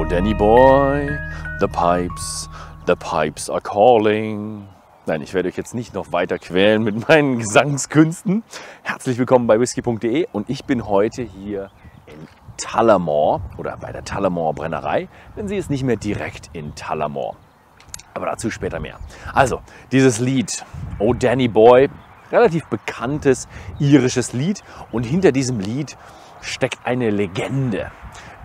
Danny Boy, the pipes are calling. Nein, ich werde euch jetzt nicht noch weiter quälen mit meinen Gesangskünsten. Herzlich willkommen bei whisky.de und ich bin heute hier in Tullamore oder bei der Tullamore Brennerei, denn sie ist nicht mehr direkt in Tullamore. Aber dazu später mehr. Also, dieses Lied, Oh Danny Boy, relativ bekanntes irisches Lied und hinter diesem Lied steckt eine Legende.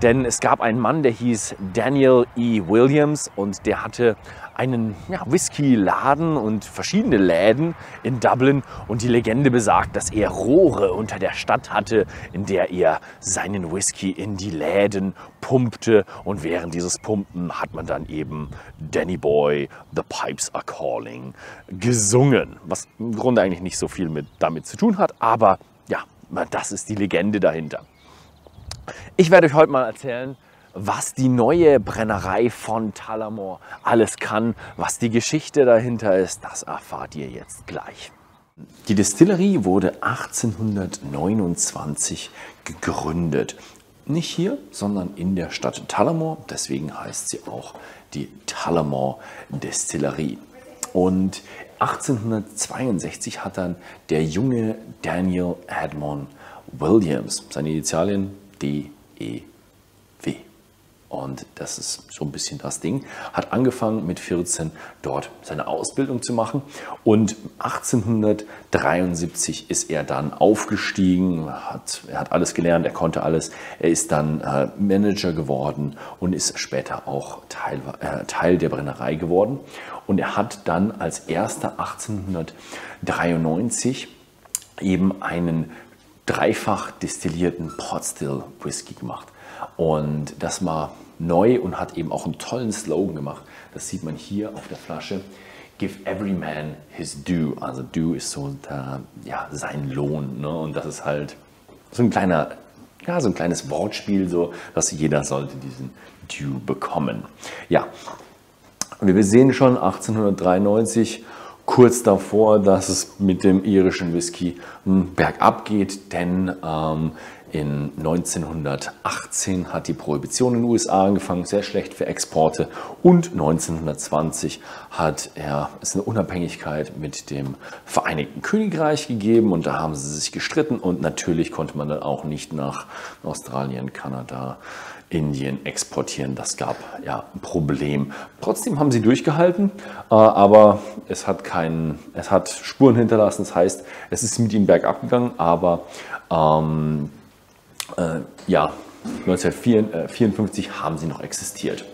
Denn es gab einen Mann, der hieß Daniel E. Williams und der hatte einen Whisky-Laden und verschiedene Läden in Dublin. Und die Legende besagt, dass er Rohre unter der Stadt hatte, in der er seinen Whisky in die Läden pumpte. Und während dieses Pumpen hat man dann eben Danny Boy, the pipes are calling gesungen. Was im Grunde eigentlich nicht so viel damit zu tun hat, aber ja, das ist die Legende dahinter. Ich werde euch heute mal erzählen, was die neue Brennerei von Tullamore alles kann, was die Geschichte dahinter ist, das erfahrt ihr jetzt gleich. Die Distillerie wurde 1829 gegründet. Nicht hier, sondern in der Stadt Tullamore, deswegen heißt sie auch die Tullamore Destillerie. Und 1862 hat dann der junge Daniel Edmund Williams, seine Initialien D.E.W. Und das ist so ein bisschen das Ding. Hat angefangen mit 14 dort seine Ausbildung zu machen und 1873 ist er dann aufgestiegen, er hat alles gelernt, er konnte alles. Er ist dann Manager geworden und ist später auch Teil der Brennerei geworden. Und er hat dann als erster 1893 eben einen dreifach destillierten Portstill Whisky gemacht. Und das war neu und hat eben auch einen tollen Slogan gemacht. Das sieht man hier auf der Flasche. Give every man his due. Also due ist so sein Lohn. Ne? Und das ist halt so ein kleines Wortspiel, so, dass jeder sollte diesen Due bekommen. Ja, wir sehen schon 1893, kurz davor, dass es mit dem irischen Whisky bergab geht, denn in 1918 hat die Prohibition in den USA angefangen, sehr schlecht für Exporte, und 1920 hat es eine Unabhängigkeit mit dem Vereinigten Königreich gegeben und da haben sie sich gestritten und natürlich konnte man dann auch nicht nach Australien, Kanada, Indien exportieren. Das gab ja ein Problem. Trotzdem haben sie durchgehalten, aber es hat Spuren hinterlassen. Das heißt, es ist mit ihnen bergab gegangen, aber 1954 haben sie noch existiert.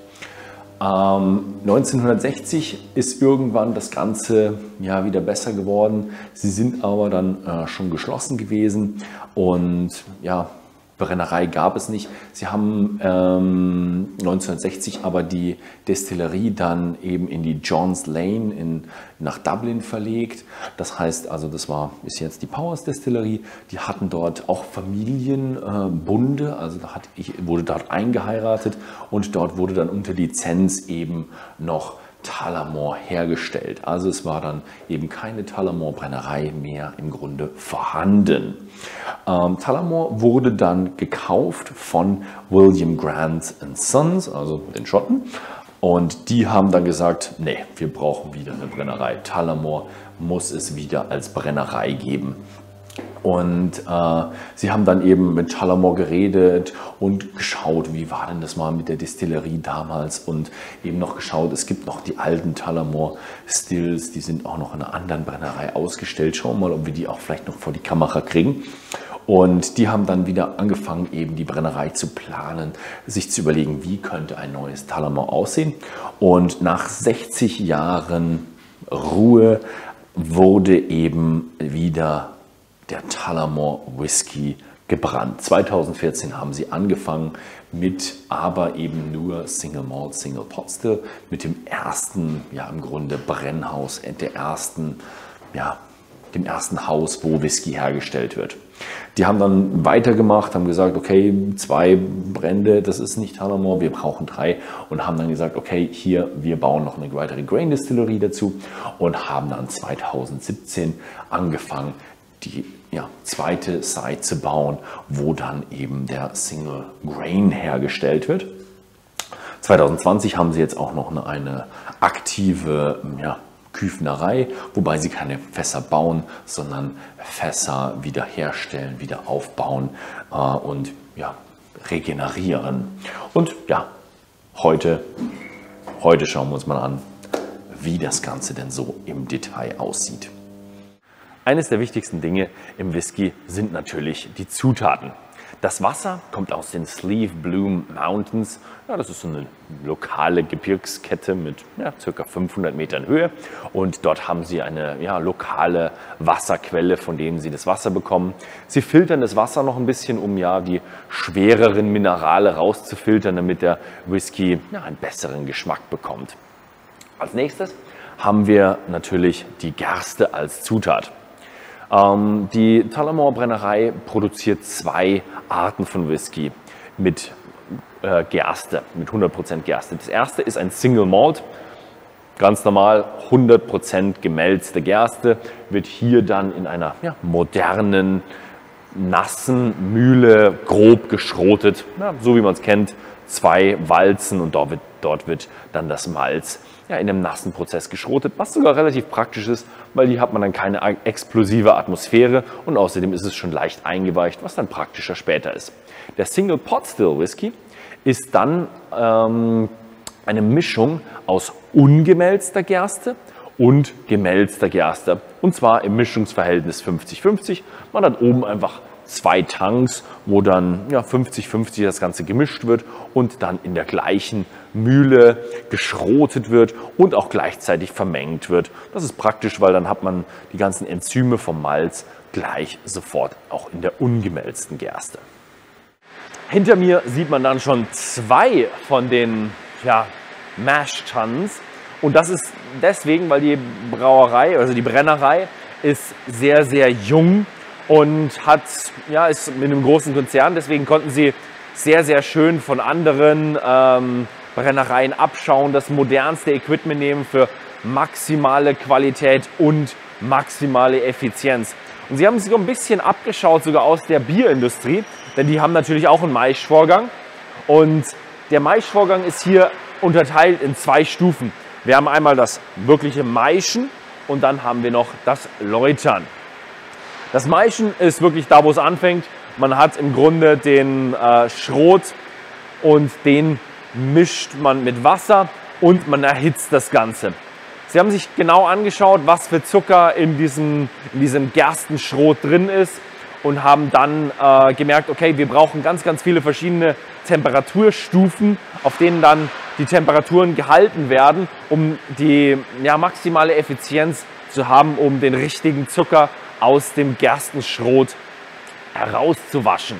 1960 ist irgendwann das Ganze wieder besser geworden. Sie sind aber dann schon geschlossen gewesen und Brennerei gab es nicht. Sie haben 1960 aber die Destillerie dann eben in die Johns Lane nach Dublin verlegt. Das heißt also, ist jetzt die Powers Destillerie. Die hatten dort auch Familienbunde, also wurde dort eingeheiratet und dort wurde dann unter Lizenz eben noch Tullamore hergestellt. Also es war dann eben keine Tullamore Brennerei mehr im Grunde vorhanden. Tullamore wurde dann gekauft von William Grant Sons, also den Schotten, und die haben dann gesagt, nee, wir brauchen wieder eine Brennerei. Tullamore muss es wieder als Brennerei geben. Und sie haben dann eben mit Tullamore geredet und geschaut, wie war denn das mal mit der Distillerie damals, und eben noch geschaut, es gibt noch die alten Tullamore Stills, die sind auch noch in einer anderen Brennerei ausgestellt. Schauen wir mal, ob wir die auch vielleicht noch vor die Kamera kriegen. Und die haben dann wieder angefangen, eben die Brennerei zu planen, sich zu überlegen, wie könnte ein neues Tullamore aussehen. Und nach 60 Jahren Ruhe wurde eben wieder der Tullamore Whiskey gebrannt. 2014 haben sie angefangen aber eben nur Single Malt, Single Pot Still, mit dem ersten, im Grunde Brennhaus, dem ersten Haus, wo Whisky hergestellt wird. Die haben dann weitergemacht, haben gesagt, okay, 2 Brände, das ist nicht Tullamore, wir brauchen 3, und haben dann gesagt, okay, hier, wir bauen noch eine weitere Grain Distillery dazu und haben dann 2017 angefangen, die zweite Site zu bauen, wo dann eben der Single Grain hergestellt wird. 2020 haben sie jetzt auch noch eine aktive Küfnerei, wobei sie keine Fässer bauen, sondern Fässer wiederherstellen, wieder aufbauen und regenerieren. Und ja, heute schauen wir uns mal an, wie das Ganze denn so im Detail aussieht. Eines der wichtigsten Dinge im Whisky sind natürlich die Zutaten. Das Wasser kommt aus den Sleeve Bloom Mountains. Ja, das ist so eine lokale Gebirgskette mit ca. 500 Metern Höhe. Und dort haben sie eine lokale Wasserquelle, von denen sie das Wasser bekommen. Sie filtern das Wasser noch ein bisschen, um die schwereren Minerale rauszufiltern, damit der Whisky einen besseren Geschmack bekommt. Als nächstes haben wir natürlich die Gerste als Zutat. Die Tullamore Brennerei produziert zwei Arten von Whisky mit Gerste, mit 100% Gerste. Das erste ist ein Single Malt, ganz normal 100% gemälzte Gerste, wird hier dann in einer modernen, nassen Mühle grob geschrotet, so wie man es kennt, 2 Walzen und dort wird dann das Malz in einem nassen Prozess geschrotet, was sogar relativ praktisch ist, weil hier hat man dann keine explosive Atmosphäre und außerdem ist es schon leicht eingeweicht, was dann praktischer später ist. Der Single Pot Still Whisky ist dann eine Mischung aus ungemälzter Gerste und gemälzter Gerste, und zwar im Mischungsverhältnis 50-50. Man hat oben einfach 2 Tanks, wo dann 50-50 das Ganze gemischt wird und dann in der gleichen Mühle geschrotet wird und auch gleichzeitig vermengt wird. Das ist praktisch, weil dann hat man die ganzen Enzyme vom Malz gleich sofort auch in der ungemälzten Gerste. Hinter mir sieht man dann schon 2 von den Mash Tuns, und das ist deswegen, weil die Brauerei, also die Brennerei, ist sehr, sehr jung und ist mit einem großen Konzern. Deswegen konnten sie sehr, sehr schön von anderen Brennereien abschauen, das modernste Equipment nehmen für maximale Qualität und maximale Effizienz. Und sie haben sich so ein bisschen abgeschaut, sogar aus der Bierindustrie, denn die haben natürlich auch einen Maischvorgang. Und der Maischvorgang ist hier unterteilt in 2 Stufen. Wir haben einmal das wirkliche Maischen und dann haben wir noch das Läutern. Das Maischen ist wirklich da, wo es anfängt. Man hat im Grunde den Schrot und den mischt man mit Wasser und man erhitzt das Ganze. Sie haben sich genau angeschaut, was für Zucker in diesem Gerstenschrot drin ist und haben dann gemerkt, okay, wir brauchen ganz, ganz viele verschiedene Temperaturstufen, auf denen dann die Temperaturen gehalten werden, um die maximale Effizienz zu haben, um den richtigen Zucker aus dem Gerstenschrot herauszuwaschen.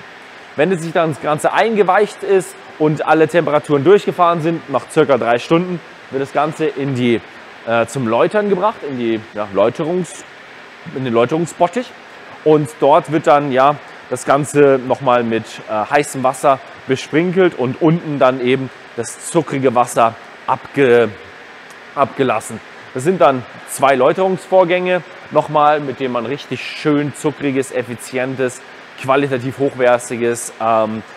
Wenn sich dann das Ganze eingeweicht ist und alle Temperaturen durchgefahren sind, nach ca. 3 Stunden, wird das Ganze zum Läutern gebracht, in den Läuterungsbottich. Und dort wird dann das Ganze nochmal mit heißem Wasser besprinkelt und unten dann eben das zuckrige Wasser abgelassen. Das sind dann 2 Läuterungsvorgänge nochmal, mit denen man richtig schön zuckriges, effizientes, qualitativ hochwertiges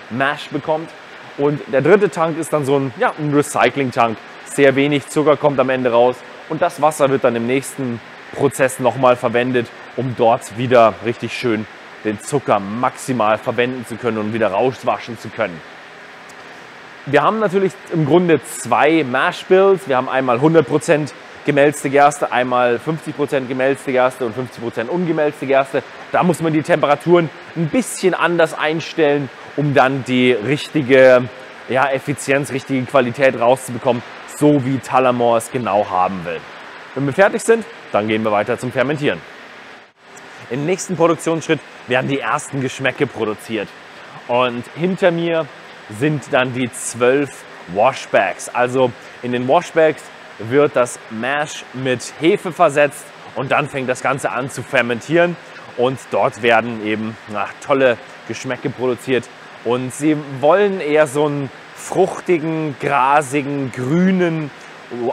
Mash bekommt. Und der dritte Tank ist dann so ein Recycling-Tank. Sehr wenig Zucker kommt am Ende raus und das Wasser wird dann im nächsten Prozess nochmal verwendet, um dort wieder richtig schön den Zucker maximal verwenden zu können und wieder rauswaschen zu können. Wir haben natürlich im Grunde 2 Mash Bills. Wir haben einmal 100% gemälzte Gerste, einmal 50% gemälzte Gerste und 50% ungemälzte Gerste. Da muss man die Temperaturen ein bisschen anders einstellen, um dann die richtige Effizienz, richtige Qualität rauszubekommen, so wie Tullamore es genau haben will. Wenn wir fertig sind, dann gehen wir weiter zum Fermentieren. Im nächsten Produktionsschritt werden die ersten Geschmäcke produziert. Und hinter mir sind dann die 12 Washbags. Also in den Washbags wird das Mash mit Hefe versetzt und dann fängt das Ganze an zu fermentieren. Und dort werden eben tolle Geschmäcke produziert. Und sie wollen eher so einen fruchtigen, grasigen, grünen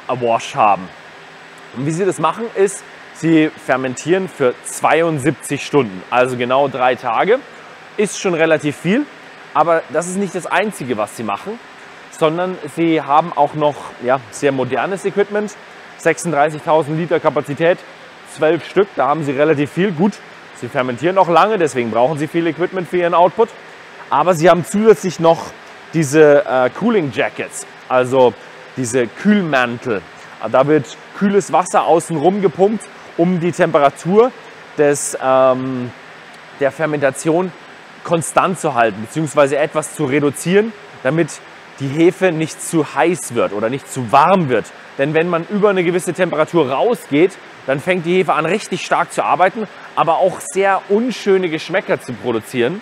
Wash haben. Und wie sie das machen ist, sie fermentieren für 72 Stunden, also genau 3 Tage. Ist schon relativ viel, aber das ist nicht das Einzige, was sie machen. sondern sie haben auch noch sehr modernes Equipment. 36.000 Liter Kapazität, 12 Stück, da haben sie relativ viel. Gut, sie fermentieren auch lange, deswegen brauchen sie viel Equipment für ihren Output. Aber sie haben zusätzlich noch diese Cooling Jackets, also diese Kühlmantel. Da wird kühles Wasser außenrum gepumpt, um die Temperatur der Fermentation konstant zu halten, beziehungsweise etwas zu reduzieren, damit die Hefe nicht zu heiß wird oder nicht zu warm wird. Denn wenn man über eine gewisse Temperatur rausgeht, dann fängt die Hefe an, richtig stark zu arbeiten, aber auch sehr unschöne Geschmäcker zu produzieren.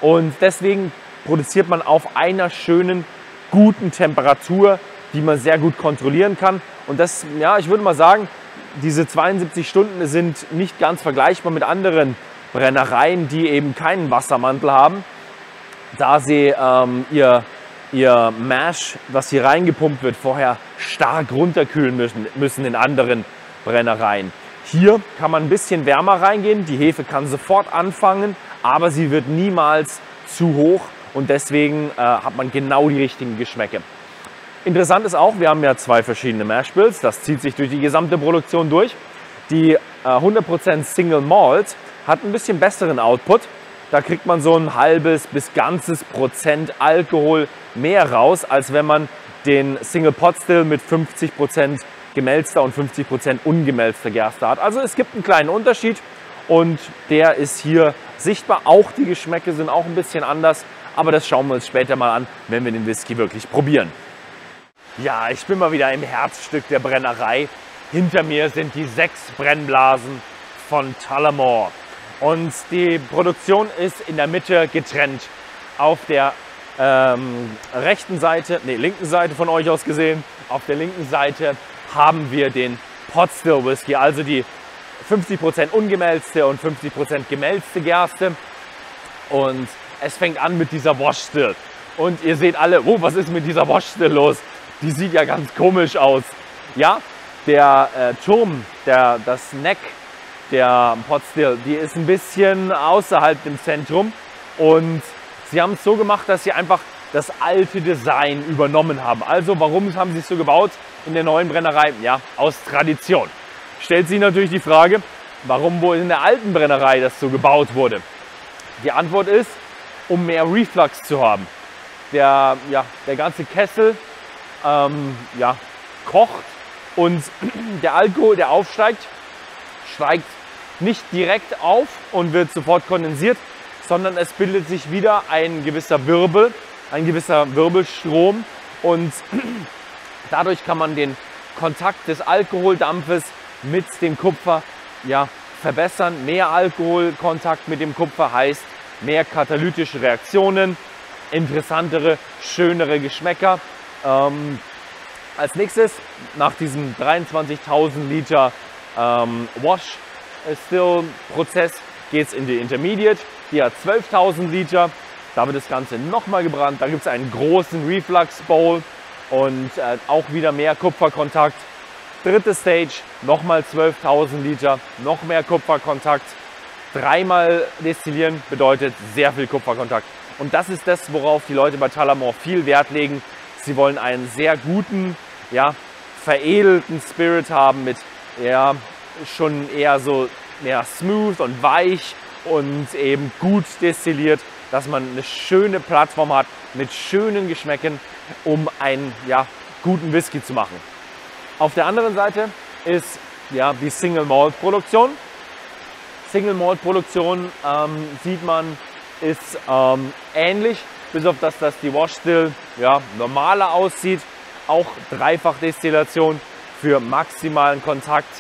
Und deswegen produziert man auf einer schönen, guten Temperatur, die man sehr gut kontrollieren kann. Und das, ich würde mal sagen, diese 72 Stunden sind nicht ganz vergleichbar mit anderen Brennereien, die eben keinen Wassermantel haben, da sie ihr Mash, was hier reingepumpt wird, vorher stark runterkühlen müssen in anderen Brennereien. Hier kann man ein bisschen wärmer reingehen, die Hefe kann sofort anfangen, aber sie wird niemals zu hoch und deswegen hat man genau die richtigen Geschmäcke. Interessant ist auch, wir haben ja zwei verschiedene Mash Bills, das zieht sich durch die gesamte Produktion durch. Die 100% Single Malt hat ein bisschen besseren Output. Da kriegt man so ein halbes bis ganzes Prozent Alkohol mehr raus, als wenn man den Single Pot Still mit 50% gemälzter und 50% ungemälzter Gerste hat. Also es gibt einen kleinen Unterschied und der ist hier sichtbar. Auch die Geschmäcke sind auch ein bisschen anders, aber das schauen wir uns später mal an, wenn wir den Whisky wirklich probieren. Ja, ich bin mal wieder im Herzstück der Brennerei. Hinter mir sind die 6 Brennblasen von Tullamore. Und die Produktion ist in der Mitte getrennt. Auf der linken Seite von euch aus gesehen, auf der linken Seite haben wir den Pot Still Whisky, also die 50% ungemälzte und 50% gemälzte Gerste. Und es fängt an mit dieser Wash Still. Und ihr seht alle, oh, was ist mit dieser Wash Still los? Die sieht ja ganz komisch aus. Ja, der Turm, das Neck der Pot Still, die ist ein bisschen außerhalb dem Zentrum und sie haben es so gemacht, dass sie einfach das alte Design übernommen haben. Also warum haben sie es so gebaut in der neuen Brennerei? Ja, aus Tradition. Stellt sich natürlich die Frage, warum wohl in der alten Brennerei das so gebaut wurde. Die Antwort ist, um mehr Reflux zu haben. Der ganze Kessel kocht und der Alkohol, der aufsteigt, steigt nicht direkt auf und wird sofort kondensiert, sondern es bildet sich wieder ein gewisser Wirbel, ein gewisser Wirbelstrom und dadurch kann man den Kontakt des Alkoholdampfes mit dem Kupfer verbessern. Mehr Alkoholkontakt mit dem Kupfer heißt mehr katalytische Reaktionen, interessantere, schönere Geschmäcker. Als nächstes, nach diesem 23.000 Liter Wash Still Prozess, geht es in die Intermediate. Die hat 12.000 Liter. Da wird das Ganze nochmal gebrannt. Da gibt es einen großen Reflux Bowl und auch wieder mehr Kupferkontakt. Dritte Stage, nochmal 12.000 Liter, noch mehr Kupferkontakt. Dreimal destillieren bedeutet sehr viel Kupferkontakt. Und das ist das, worauf die Leute bei Tullamore viel Wert legen. Sie wollen einen sehr guten, veredelten Spirit haben mit schon eher so smooth und weich und eben gut destilliert, dass man eine schöne Plattform hat mit schönen Geschmäcken, um einen guten Whisky zu machen. Auf der anderen Seite ist die Single Malt Produktion. Single Malt Produktion sieht man ist ähnlich, bis auf dass die Wash Still normaler aussieht. Auch Dreifachdestillation für maximalen Kontakt,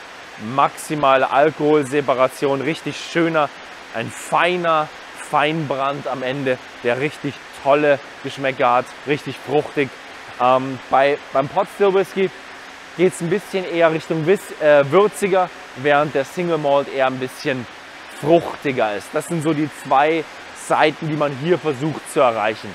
maximale Alkoholseparation, richtig schöner, ein feiner Feinbrand am Ende, der richtig tolle Geschmäcker hat, richtig fruchtig. Beim Pot Still Whisky geht es ein bisschen eher Richtung würziger, während der Single Malt eher ein bisschen fruchtiger ist. Das sind so die zwei Seiten, die man hier versucht zu erreichen.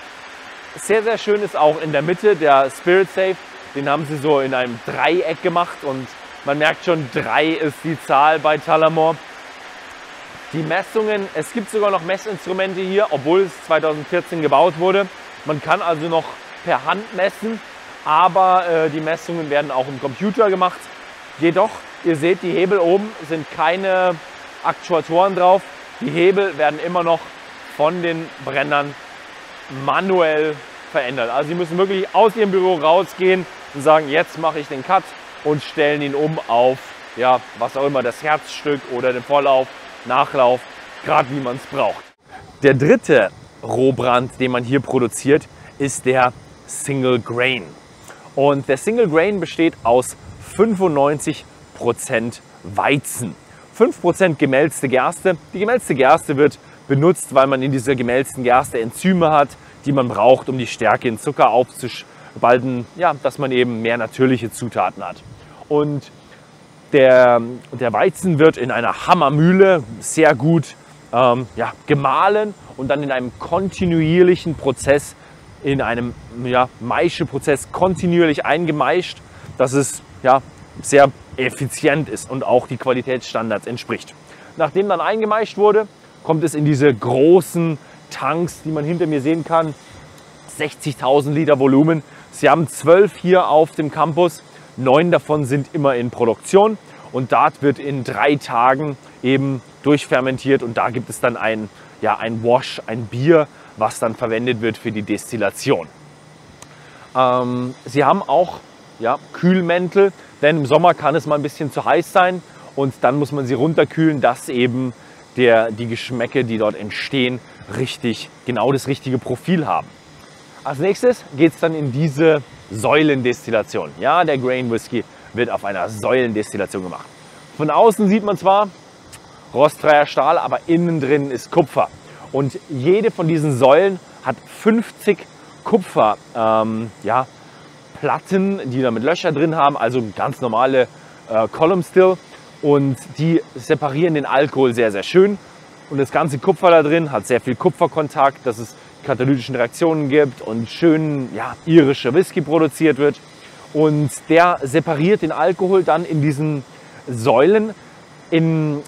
Sehr, sehr schön ist auch in der Mitte der Spirit Safe. Den haben sie so in einem Dreieck gemacht und man merkt schon, 3 ist die Zahl bei Tullamore. Die Messungen, es gibt sogar noch Messinstrumente hier, obwohl es 2014 gebaut wurde. Man kann also noch per Hand messen, aber die Messungen werden auch im Computer gemacht. Jedoch, ihr seht, die Hebel oben sind keine Aktuatoren drauf. Die Hebel werden immer noch von den Brennern manuell verändert. Also sie müssen wirklich aus ihrem Büro rausgehen und sagen, jetzt mache ich den Cut und stellen ihn um auf, ja, was auch immer, das Herzstück oder den Vorlauf, Nachlauf, gerade wie man es braucht. Der dritte Rohbrand, den man hier produziert, ist der Single Grain. Und der Single Grain besteht aus 95% Weizen, 5% gemälzte Gerste. Die gemälzte Gerste wird benutzt, weil man in dieser gemälzten Gerste Enzyme hat, die man braucht, um die Stärke in Zucker aufzuspalten, ja, dass man eben mehr natürliche Zutaten hat. Und der Weizen wird in einer Hammermühle sehr gut gemahlen und dann in einem kontinuierlichen Prozess, in einem Maischeprozess kontinuierlich eingemeischt, dass es sehr effizient ist und auch die Qualitätsstandards entspricht. Nachdem dann eingemeischt wurde, kommt es in diese großen Tanks, die man hinter mir sehen kann, 60.000 Liter Volumen. Sie haben 12 hier auf dem Campus, 9 davon sind immer in Produktion und dort wird in 3 Tagen eben durchfermentiert und da gibt es dann ein Wash, ein Bier, was dann verwendet wird für die Destillation. Sie haben auch Kühlmäntel, denn im Sommer kann es mal ein bisschen zu heiß sein und dann muss man sie runterkühlen, dass eben die Geschmäcke, die dort entstehen, genau das richtige Profil haben. Als nächstes geht es dann in diese Säulendestillation. Ja, der Grain Whisky wird auf einer Säulendestillation gemacht. Von außen sieht man zwar rostfreier Stahl, aber innen drin ist Kupfer. Und jede von diesen Säulen hat 50 Kupferplatten, die da mit Löcher drin haben, also ganz normale Columnstills. Und die separieren den Alkohol sehr, sehr schön. Und das ganze Kupfer da drin hat sehr viel Kupferkontakt, dass es katalytischen Reaktionen gibt und schön irischer Whisky produziert wird. Und der separiert den Alkohol dann in diesen Säulen in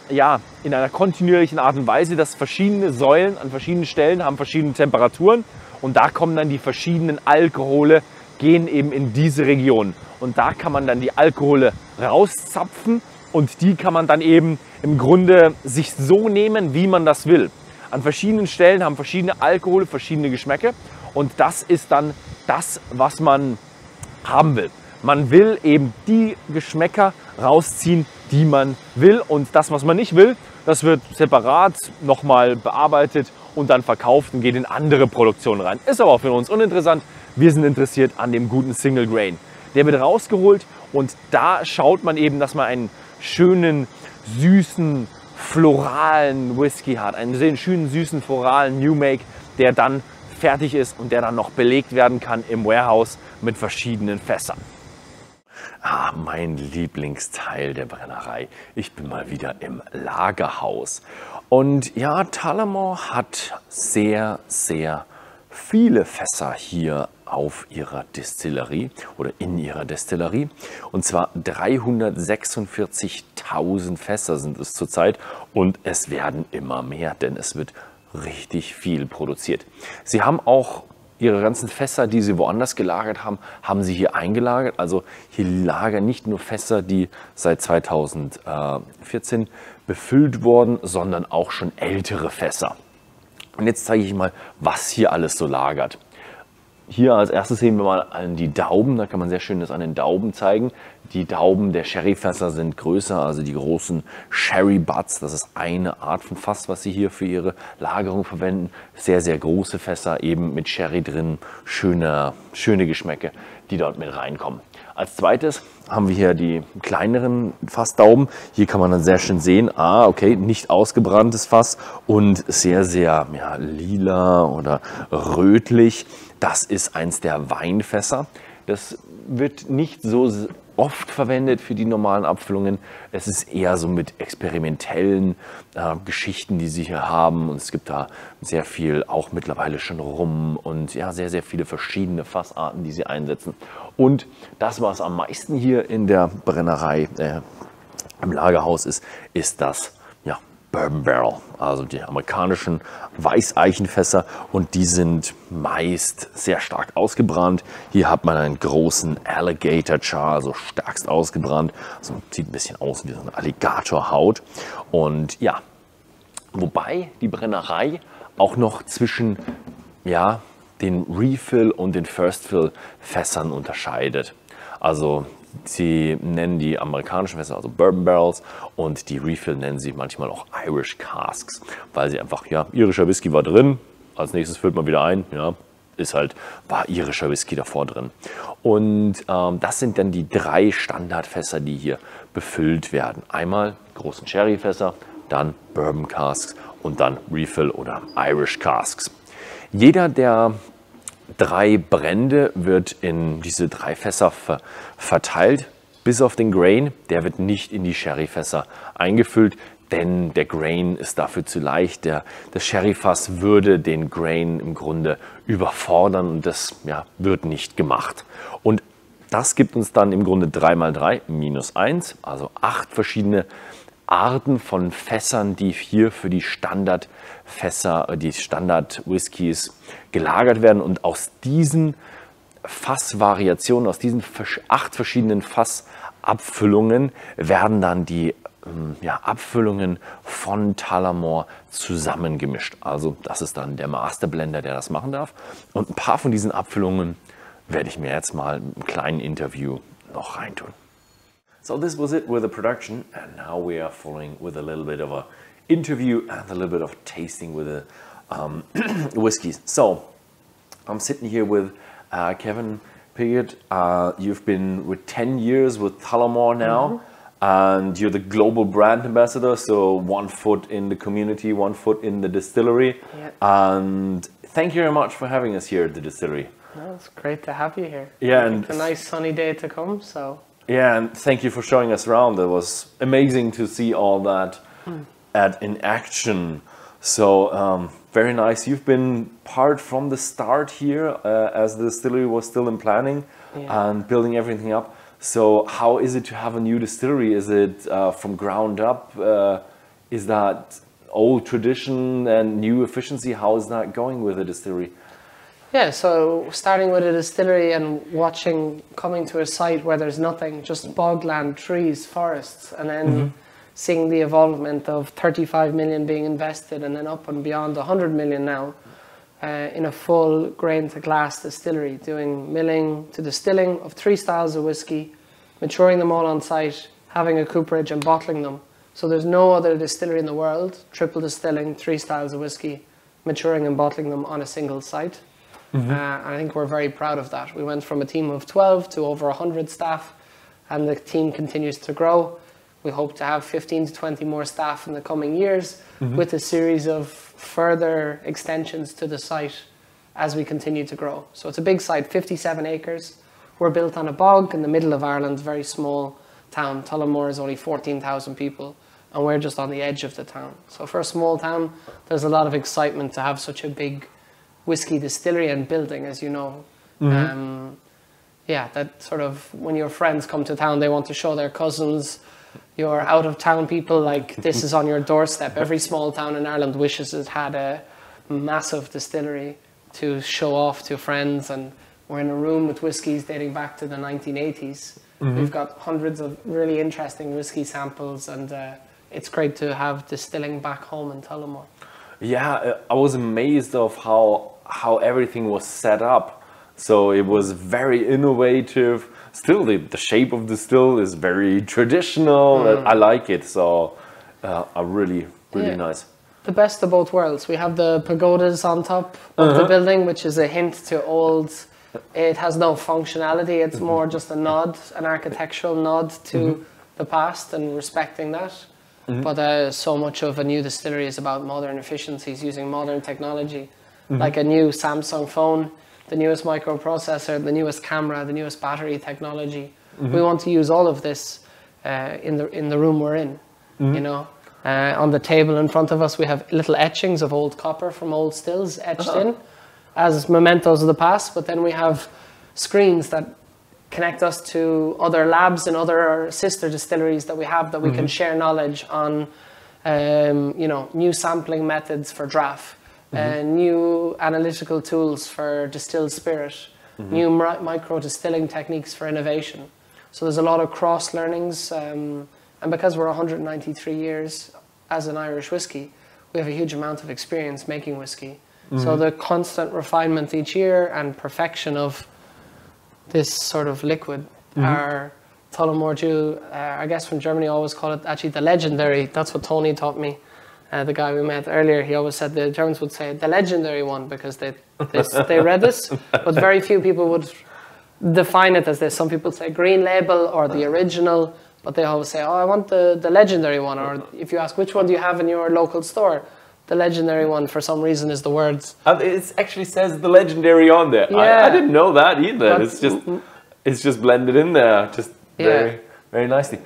einer kontinuierlichen Art und Weise, dass verschiedene Säulen an verschiedenen Stellen haben verschiedene Temperaturen. Und da kommen dann die verschiedenen Alkohole, gehen eben in diese Region. Und da kann man dann die Alkohole rauszapfen. Und die kann man dann eben im Grunde sich so nehmen, wie man das will. An verschiedenen Stellen haben verschiedene Alkohole, verschiedene Geschmäcke. Und das ist dann das, was man haben will. Man will eben die Geschmäcker rausziehen, die man will. Und das, was man nicht will, das wird separat nochmal bearbeitet und dann verkauft und geht in andere Produktionen rein. Ist aber auch für uns uninteressant. Wir sind interessiert an dem guten Single Grain. Der wird rausgeholt und da schaut man eben, dass man einen schönen, süßen, floralen Whisky hat. Einen sehr schönen, süßen, floralen New Make, der dann fertig ist und der dann noch belegt werden kann im Warehouse mit verschiedenen Fässern. Mein Lieblingsteil der Brennerei. Ich bin mal wieder im Lagerhaus. Und ja, Tullamore hat sehr, sehr viele Fässer hier auf ihrer Destillerie oder in ihrer Destillerie. Und zwar 346.000 Fässer sind es zurzeit und es werden immer mehr, denn es wird richtig viel produziert. Sie haben auch ihre ganzen Fässer, die sie woanders gelagert haben, haben sie hier eingelagert. Also hier lagern nicht nur Fässer, die seit 2014 befüllt wurden, sondern auch schon ältere Fässer. Und jetzt zeige ich mal, was hier alles so lagert. Hier als erstes sehen wir mal an die Dauben, da kann man sehr schön das an den Dauben zeigen. Die Dauben der Sherryfässer sind größer, also die großen Sherry Butts, das ist eine Art von Fass, was sie hier für ihre Lagerung verwenden. Sehr, sehr große Fässer, eben mit Sherry drin, schöne Geschmäcke, die dort mit reinkommen. Als zweites haben wir hier die kleineren Fassdauben. Hier kann man dann sehr schön sehen, okay, nicht ausgebranntes Fass und sehr, sehr lila oder rötlich. Das ist eins der Weinfässer. Das wird nicht so oft verwendet für die normalen Abfüllungen. Es ist eher so mit experimentellen Geschichten, die sie hier haben. Und es gibt da sehr viel, auch mittlerweile schon Rum und sehr, sehr viele verschiedene Fassarten, die sie einsetzen. Und das, was am meisten hier in der Brennerei im Lagerhaus ist das Bourbon Barrel, also die amerikanischen Weißeichenfässer, und die sind meist sehr stark ausgebrannt. Hier hat man einen großen Alligator Char, also stärkst ausgebrannt. Also sieht ein bisschen aus wie so eine Alligatorhaut. Und ja, wobei die Brennerei auch noch zwischen den Refill und den First Fill Fässern unterscheidet. Also sie nennen die amerikanischen Fässer also Bourbon Barrels und die Refill nennen sie manchmal auch Irish Casks, weil sie einfach, irischer Whisky war drin, als nächstes füllt man wieder ein, war irischer Whisky davor drin. Und das sind dann die 3 Standardfässer, die hier befüllt werden. Einmal die großen Sherryfässer, dann Bourbon Casks und dann Refill oder Irish Casks. Jeder der 3 Brände wird in diese 3 Fässer verteilt, bis auf den Grain. Der wird nicht in die Sherryfässer eingefüllt, denn der Grain ist dafür zu leicht. Das Sherryfass würde den Grain im Grunde überfordern und das wird nicht gemacht. Und das gibt uns dann im Grunde 3 mal 3 minus 1, also 8 verschiedene Arten von Fässern, die hier für die Standardfässer, die Standard-Whiskys gelagert werden. Und aus diesen Fassvariationen, aus diesen 8 verschiedenen Fassabfüllungen werden dann die Abfüllungen von Tullamore zusammengemischt. Also das ist dann der Masterblender, der das machen darf. Und ein paar von diesen Abfüllungen werde ich mir jetzt mal in einem kleinen Interview noch reintun. So this was it with the production, and now we are following with a little bit of a interview and a little bit of tasting with the whiskies. So I'm sitting here with Kevin Piggott. You've been with 10 years with Tullamore now, and you're the global brand ambassador. So 1 foot in the community, 1 foot in the distillery. Yep. And thank you very much for having us here at the distillery. Well, it's great to have you here. Yeah, and it's a nice sunny day to come. So. Yeah, and thank you for showing us around. It was amazing to see all that in action. So very nice. You've been part from the start here as the distillery was still in planning and building everything up. So how is it to have a new distillery? Is it from ground up? Is that old tradition and new efficiency? How is that going with the distillery? Yeah, so starting with a distillery and coming to a site where there's nothing, just bogland, trees, forests, and then seeing the evolvement of 35 million being invested and then up and beyond 100 million now in a full grain to glass distillery, doing milling to distilling of 3 styles of whiskey, maturing them all on site, having a cooperage and bottling them. So there's no other distillery in the world, triple distilling 3 styles of whiskey, maturing and bottling them on a single site. And I think we're very proud of that. We went from a team of 12 to over 100 staff, and the team continues to grow. We hope to have 15 to 20 more staff in the coming years with a series of further extensions to the site as we continue to grow. So it's a big site, 57 acres. We're built on a bog in the middle of Ireland, very small town. Tullamore is only 14,000 people, and we're just on the edge of the town. So for a small town, there's a lot of excitement to have such a big whiskey distillery and building, as you know. That sort of, when your friends come to town, they want to show their cousins, your out of town people, like this is on your doorstep. Every small town in Ireland wishes it had a massive distillery to show off to friends, and we're in a room with whiskies dating back to the 1980s. We've got hundreds of really interesting whiskey samples, and it's great to have distilling back home in Tullamore. Yeah, I was amazed of how everything was set up. So it was very innovative. Still, the shape of the still is very traditional. I like it. So really nice. The best of both worlds. We have the pagodas on top of the building, which is a hint to old. It has no functionality. It's more just a nod, an architectural nod to the past and respecting that. But so much of a new distillery is about modern efficiencies, using modern technology, like a new Samsung phone, the newest microprocessor, the newest camera, the newest battery technology. We want to use all of this in the room we're in. You know, on the table in front of us, we have little etchings of old copper from old stills etched in as mementos of the past. But then we have screens that connect us to other labs and other sister distilleries that we have, that we can share knowledge on you know, new sampling methods for draft, new analytical tools for distilled spirit, new micro distilling techniques for innovation. So there's a lot of cross learnings, and because we're 193 years as an Irish whiskey, we have a huge amount of experience making whiskey. So the constant refinement each year and perfection of this sort of liquid are Tullamore D.E.W, I guess from Germany always call it actually the legendary. That's what Tony taught me, the guy we met earlier. He always said the Germans would say the legendary one because they read this, but very few people would define it as this. Some people say green label or the original, but they always say, oh, I want the legendary one. Or if you ask which one do you have in your local store, the legendary one for some reason is the words. It actually says the legendary on there. Yeah. I didn't know that either. But it's just blended in there, just very, very nicely.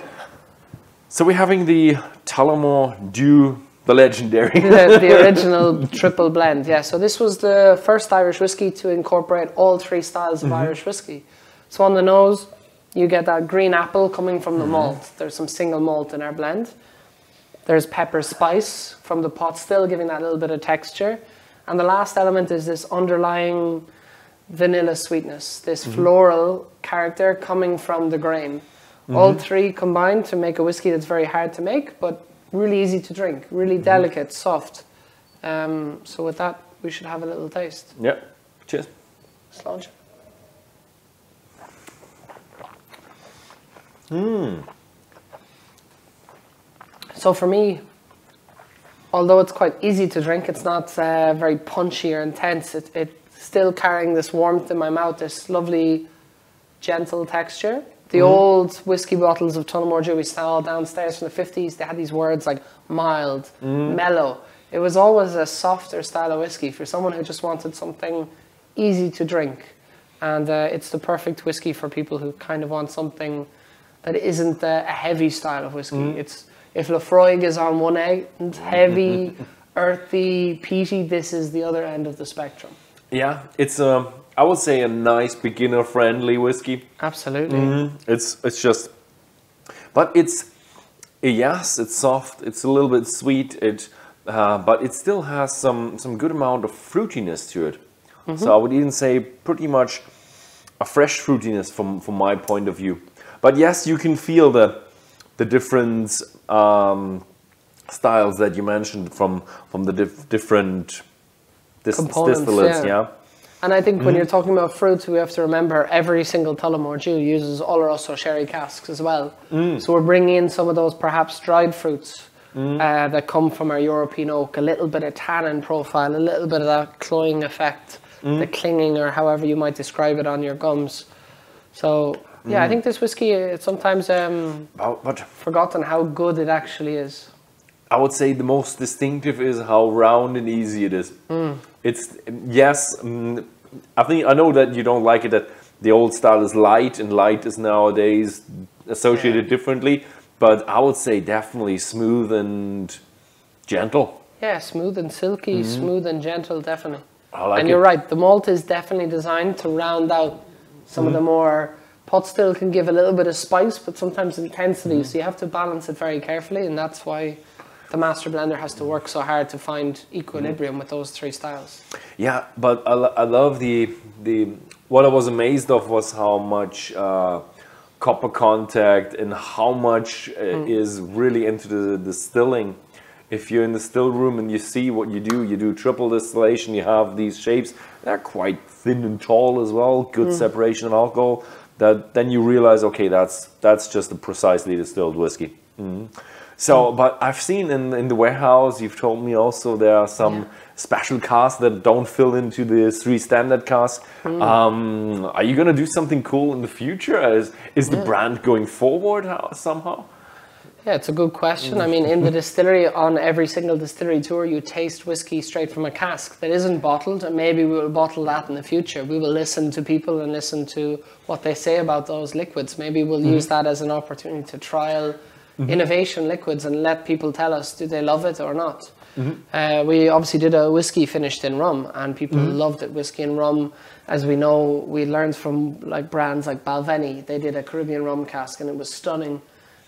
So we're having the Tullamore D.E.W, the legendary. The original triple blend, yeah. So this was the first Irish whiskey to incorporate all three styles of Irish whiskey. So on the nose, you get that green apple coming from the malt. There's some single malt in our blend. There's pepper spice from the pot still, giving that little bit of texture. And the last element is this underlying vanilla sweetness, this floral character coming from the grain. All three combined to make a whiskey that's very hard to make, but really easy to drink, really delicate, soft. So with that, we should have a little taste. Yeah, cheers. Let's launch it. So for me, although it's quite easy to drink, it's not very punchy or intense. It's still carrying this warmth in my mouth, this lovely, gentle texture. The old whiskey bottles of Tullamore D.E.W we saw downstairs from the 50s, they had these words like mild, mellow. It was always a softer style of whiskey for someone who just wanted something easy to drink. And it's the perfect whiskey for people who kind of want something that isn't a heavy style of whiskey. It's, if Lafroig is on one end, heavy, earthy, peaty, this is the other end of the spectrum. Yeah, it's I would say a nice beginner-friendly whiskey. Absolutely. It's just, but it's soft. It's a little bit sweet. But it still has some good amount of fruitiness to it. So I would even say pretty much a fresh fruitiness from my point of view. But yes, you can feel the different styles that you mentioned from the different distillates. Yeah. And I think when you're talking about fruits, we have to remember every single Tullamore D.E.W uses Oloroso sherry casks as well. So we're bringing in some of those perhaps dried fruits that come from our European oak, a little bit of tannin profile, a little bit of that cloying effect, the clinging or however you might describe it on your gums. So yeah, I think this whiskey, it's sometimes forgotten how good it actually is. I would say the most distinctive is how round and easy it is. It's, yes, I know that you don't like it, that the old style is light, and light is nowadays associated differently, but I would say definitely smooth and gentle. Yeah, smooth and silky, smooth and gentle, definitely. I like and you're right, the malt is definitely designed to round out some of the more, pot still can give a little bit of spice, but sometimes intensity, so you have to balance it very carefully, and that's why the master blender has to work so hard to find equilibrium with those three styles. Yeah, but I love what I was amazed of was how much copper contact and how much is really into the distilling. If you're in the still room and you see what you do triple distillation, you have these shapes, they're quite thin and tall as well, good separation of alcohol, then you realize, okay, that's just a precisely distilled whiskey. So, but I've seen in the warehouse, you've told me also there are some special casks that don't fill into the 3 standard casks. Are you going to do something cool in the future? Is the brand going forward somehow? Yeah, it's a good question. I mean, in the distillery, on every single distillery tour, you taste whiskey straight from a cask that isn't bottled, and maybe we will bottle that in the future. We will listen to people and listen to what they say about those liquids. Maybe we'll use that as an opportunity to trial innovation liquids and let people tell us, do they love it or not? We obviously did a whiskey finished in rum, and people loved it. Whiskey and rum, as we know, we learned from like brands like Balvenie. They did a Caribbean rum cask and it was stunning.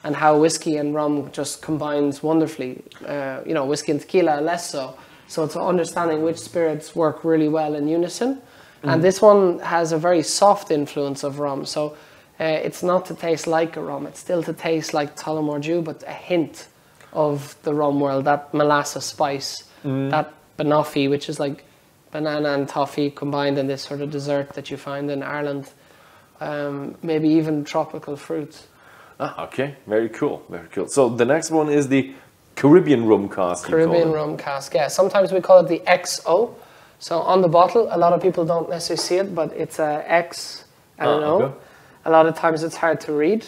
and how whiskey and rum just combines wonderfully. You know, whiskey and tequila less so. So it's understanding which spirits work really well in unison. And this one has a very soft influence of rum. So it's not to taste like a rum. It's still to taste like Tullamore D.E.W, but a hint of the rum world, that molasses spice, that banoffee, which is like banana and toffee combined in this sort of dessert that you find in Ireland. Maybe even tropical fruits. Ah, okay, very cool, very cool. So the next one is the Caribbean rum cask. Caribbean rum cask, yeah. Sometimes we call it the XO. So on the bottle, a lot of people don't necessarily see it, but it's a X and an O. Okay. A lot of times it's hard to read.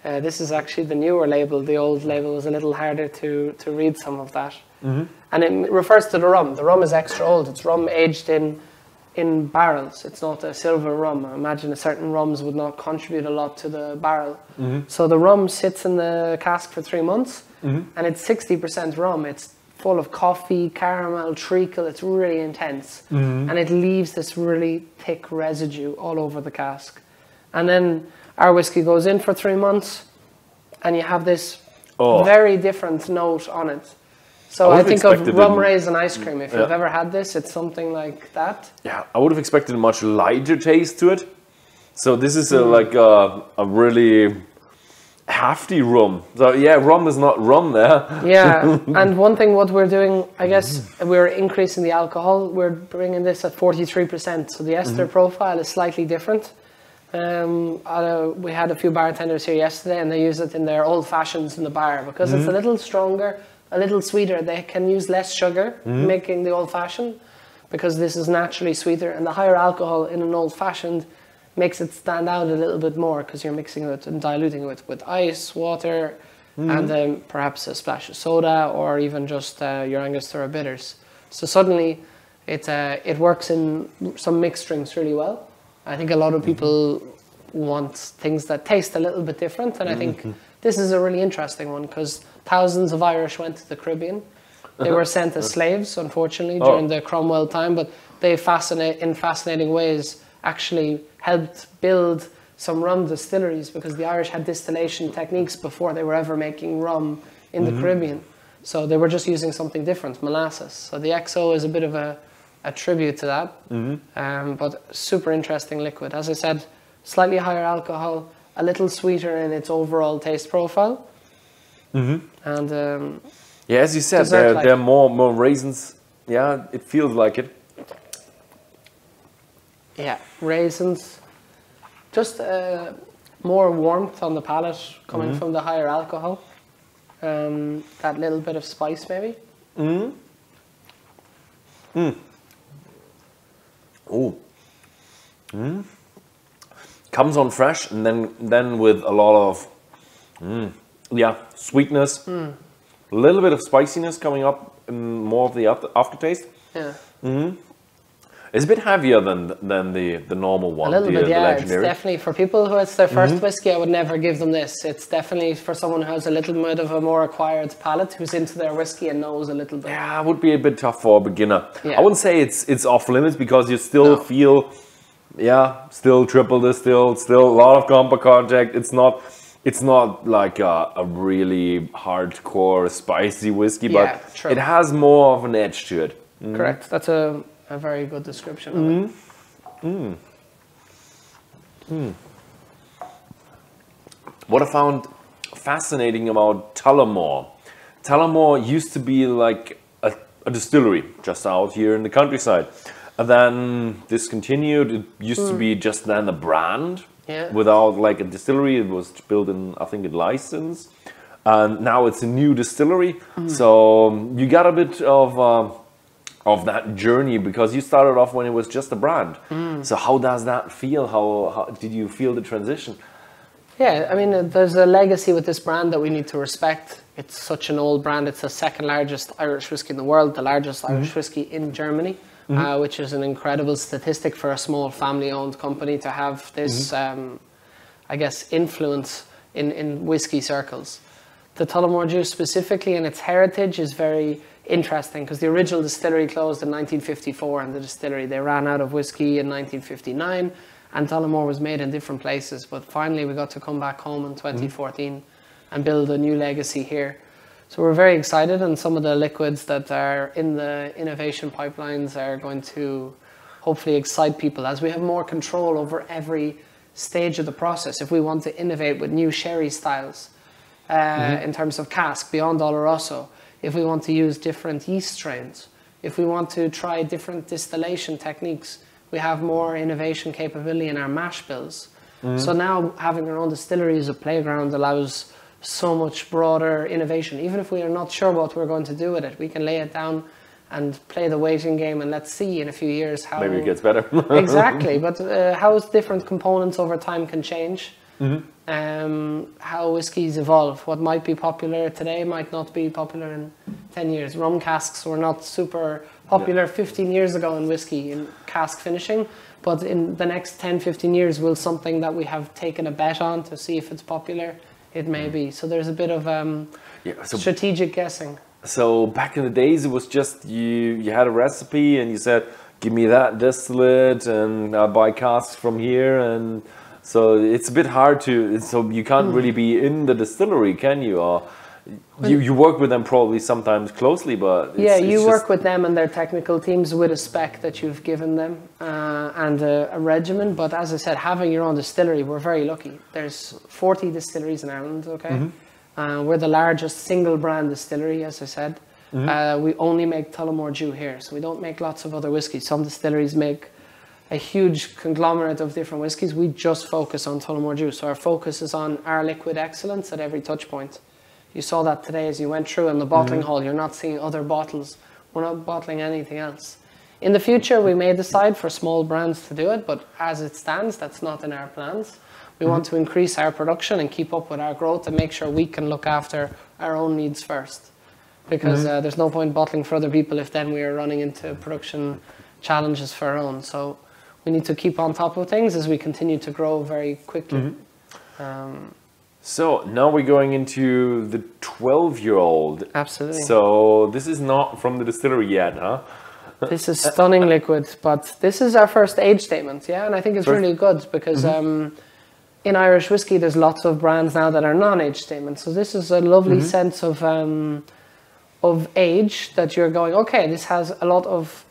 This is actually the newer label. The old label was a little harder to read some of that. And it refers to the rum. The rum is extra old. It's rum aged in barrels. It's not a silver rum. I imagine certain rums would not contribute a lot to the barrel. So the rum sits in the cask for 3 months, and it's 60% rum. It's full of coffee, caramel, treacle. It's really intense. And it leaves this really thick residue all over the cask. And then our whiskey goes in for 3 months, and you have this very different note on it. So I think of rum raisin ice cream. If you've ever had this, it's something like that. Yeah, I would have expected a much lighter taste to it. So this is like a really hefty rum. So yeah, rum is not rum there. Yeah, and one thing what we're doing, I guess, we're increasing the alcohol. We're bringing this at 43%. So the ester profile is slightly different. We had a few bartenders here yesterday, and they use it in their old fashions in the bar because it's a little stronger, a little sweeter. They can use less sugar making the old fashioned because this is naturally sweeter, and the higher alcohol in an old fashioned makes it stand out a little bit more because you're mixing it and diluting it with ice, water, and then perhaps a splash of soda or even just your Angostura bitters. So suddenly it works in some mixed drinks really well. I think a lot of people want things that taste a little bit different, and I think this is a really interesting one because thousands of Irish went to the Caribbean. They were sent as slaves, unfortunately, during the Cromwell time, but they in fascinating ways actually helped build some rum distilleries because the Irish had distillation techniques before they were ever making rum in the Caribbean. So they were just using something different, molasses. So the XO is a bit of a tribute to that, but super interesting liquid. As I said, slightly higher alcohol, a little sweeter in its overall taste profile. And yeah, as you said, there are more raisins. Yeah, it feels like it. Yeah, raisins. Just more warmth on the palate coming from the higher alcohol. That little bit of spice, maybe. Comes on fresh, and then with a lot of sweetness, a little bit of spiciness coming up, and more of the aftertaste. Yeah. It's a bit heavier than the normal one. A little bit, yeah. It's definitely for people who it's their first whiskey. I would never give them this. It's definitely for someone who has a little bit of a more acquired palate, who's into their whiskey and knows a little bit. Yeah, it would be a bit tough for a beginner. Yeah. I wouldn't say it's off limits because you still feel, still triple distilled, still a lot of compa contact. It's not like a really hardcore spicy whiskey, but it has more of an edge to it. Correct. That's a very good description of it. What I found fascinating about Tullamore. Tullamore used to be like a distillery just out here in the countryside. And then discontinued. It used to be just then a brand without like a distillery. It was built in, I think, a license. And now it's a new distillery. So you got a bit of that journey because you started off when it was just a brand. So how does that feel? How did you feel the transition? Yeah, I mean, there's a legacy with this brand that we need to respect. It's such an old brand. It's the second largest Irish whiskey in the world, the largest Irish whiskey in Germany, which is an incredible statistic for a small family-owned company to have this, I guess, influence in whiskey circles. The Tullamore D.E.W specifically and its heritage is very interesting because the original distillery closed in 1954, and they ran out of whiskey in 1959, and Tullamore was made in different places, but finally we got to come back home in 2014. and build a new legacy here. So we're very excited, and some of the liquids that are in the innovation pipelines are going to hopefully excite people as we have more control over every stage of the process. If we want to innovate with new sherry styles in terms of cask beyond Oloroso, if we want to use different yeast strains, if we want to try different distillation techniques, we have more innovation capability in our mash bills. So now having our own distillery as a playground allows so much broader innovation. Even if we are not sure what we're going to do with it, we can lay it down and play the waiting game, and let's see in a few years how... Maybe it gets better. Exactly, but how different components over time can change. How whiskies evolve. What might be popular today might not be popular in 10 years. Rum casks were not super popular 15 years ago in whiskey, in cask finishing, but in the next 10, 15 years, will something that we have taken a bet on to see if it's popular? It may be. So there's a bit of strategic guessing. So back in the days, it was just you had a recipe and you said, give me that distillate and I'll buy casks from here. And so it's a bit hard to, so you can't really be in the distillery, can you? Or you work with them probably sometimes closely, but you work with them and their technical teams with a spec that you've given them and a regimen. But as I said, having your own distillery, we're very lucky. There's 40 distilleries in Ireland, okay? We're the largest single brand distillery, as I said. We only make Tullamore D.E.W here, so we don't make lots of other whiskies. Some distilleries make a huge conglomerate of different whiskies. We just focus on Tullamore D.E.W. So our focus is on our liquid excellence at every touch point. You saw that today as you went through in the bottling hall. You're not seeing other bottles. We're not bottling anything else. In the future, we may decide for small brands to do it, but as it stands, that's not in our plans. We want to increase our production and keep up with our growth and make sure we can look after our own needs first. Because there's no point bottling for other people if then we are running into production challenges for our own. So we need to keep on top of things as we continue to grow very quickly. So now we're going into the 12-year-old. Absolutely. So this is not from the distillery yet, huh? This is stunning liquid, but this is our first age statement, yeah? And I think it's really good because in Irish whiskey, there's lots of brands now that are non-age statements. So this is a lovely sense of age that you're going, okay, this has a lot of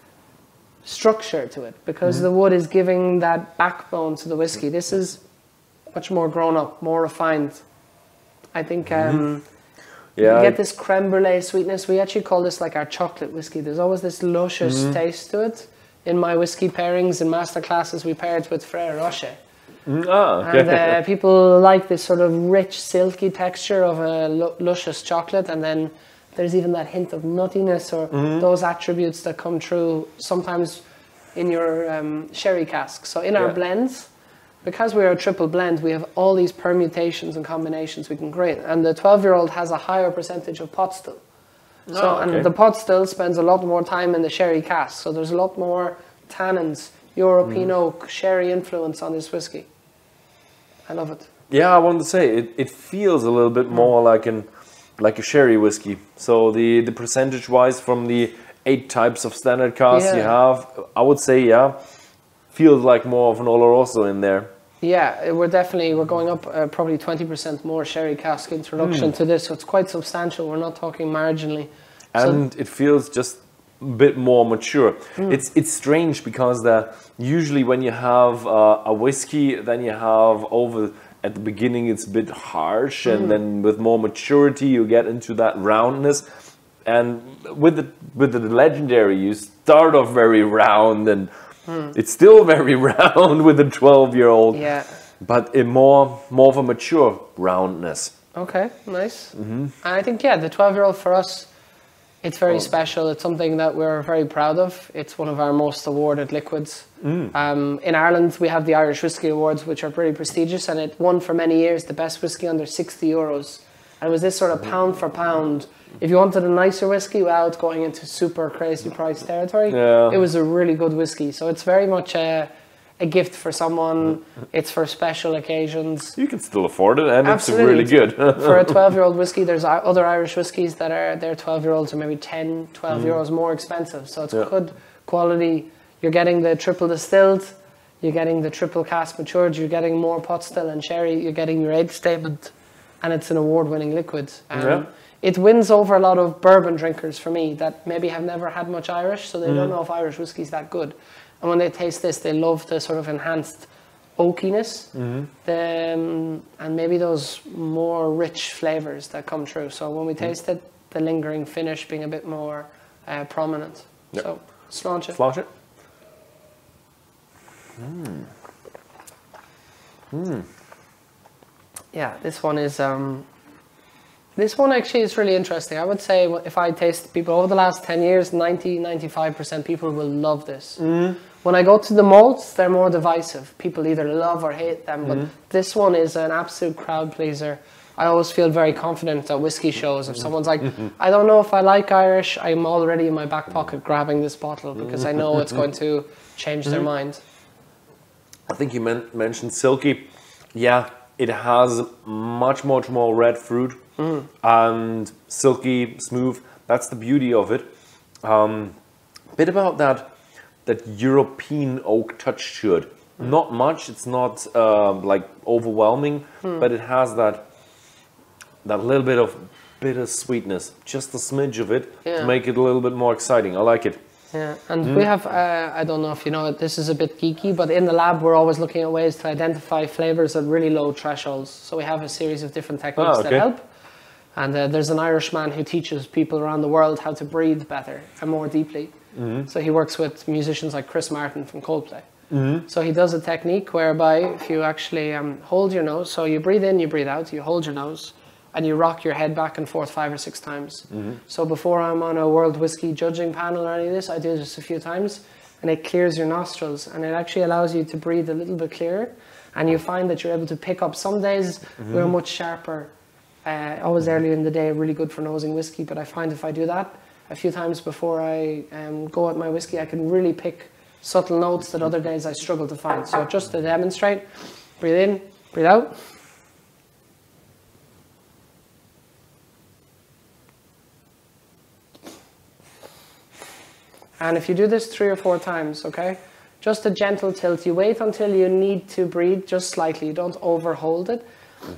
structure to it because the wood is giving that backbone to the whiskey. This is much more grown up, more refined. I think you get this creme brulee sweetness. We actually call this like our chocolate whiskey. There's always this luscious taste to it. In my whiskey pairings and master classes, we pair it with Frere Rocher. And people like this sort of rich, silky texture of a luscious chocolate, and then there's even that hint of nuttiness or those attributes that come through sometimes in your sherry cask. So in our blends, because we're a triple blend, we have all these permutations and combinations we can create. And the 12-year-old has a higher percentage of pot still. And the pot still spends a lot more time in the sherry cask. So there's a lot more tannins, European oak, sherry influence on this whiskey. I love it. Yeah, I wanted to say, it feels a little bit more like a sherry whiskey. So the percentage-wise from the 8 types of standard casks you have, I would say, feels like more of an Oloroso in there. Yeah, we're going up probably 20% more sherry cask introduction to this, so it's quite substantial. We're not talking marginally. And it feels just a bit more mature. It's strange because usually when you have a whiskey, then you have at the beginning it's a bit harsh, and then with more maturity you get into that roundness. And with the legendary, you start off very round, and it's still very round with the 12-year-old. Yeah. But in more of a mature roundness. Okay, nice. And I think the 12-year-old for us, it's very special. It's something that we're very proud of. It's one of our most awarded liquids. In Ireland, we have the Irish Whiskey Awards, which are pretty prestigious, and it won for many years the best whiskey under €60. And it was this sort of pound for pound. If you wanted a nicer whiskey without going into super crazy price territory, it was a really good whiskey. So it's very much a gift for someone. It's for special occasions. You can still afford it, and it's really good. For a 12-year-old whiskey, there's other Irish whiskies that are their 12-year-olds are maybe 10, 12 euros more expensive. So it's good quality. You're getting the triple distilled, you're getting the triple cask matured, you're getting more pot still and sherry, you're getting your age statement. and it's an award-winning liquid. It wins over a lot of bourbon drinkers for me that maybe have never had much Irish, so they don't know if Irish whiskey's that good. And when they taste this, they love the sort of enhanced oakiness, and maybe those more rich flavors that come through. So when we taste it, the lingering finish being a bit more prominent. So let's launch it. Launch it. Yeah, this one is. This one actually is really interesting. I would say if I taste people over the last 10 years, 95% people will love this. When I go to the malts, they're more divisive. People either love or hate them, but this one is an absolute crowd pleaser. I always feel very confident at whiskey shows. If someone's like, I don't know if I like Irish, I'm already in my back pocket grabbing this bottle because I know it's going to change their mind. I think you mentioned silky. Yeah, it has much more red fruit and silky, smooth. That's the beauty of it. Bit about that European oak touch to it. Not much. It's not like overwhelming, but it has that little bit of bitter sweetness, just a smidge of it to make it a little bit more exciting. I like it. Yeah, and we have, I don't know if you know it, this is a bit geeky, but in the lab we're always looking at ways to identify flavors at really low thresholds. So we have a series of different techniques that help. And there's an Irishman who teaches people around the world how to breathe better and more deeply. So he works with musicians like Chris Martin from Coldplay. So he does a technique whereby if you actually hold your nose, so you breathe in, you breathe out, you hold your nose, and you rock your head back and forth 5 or 6 times. So before I'm on a world whiskey judging panel or any of this, I do this a few times, and it clears your nostrils, and it actually allows you to breathe a little bit clearer, and you find that you're able to pick up. Some days we're much sharper. Always earlier in the day, really good for nosing whiskey, but I find if I do that a few times before I go at my whiskey, I can really pick subtle notes that other days I struggle to find. So just to demonstrate, breathe in, breathe out. And if you do this 3 or 4 times, okay, just a gentle tilt. You wait until you need to breathe just slightly. You don't overhold it.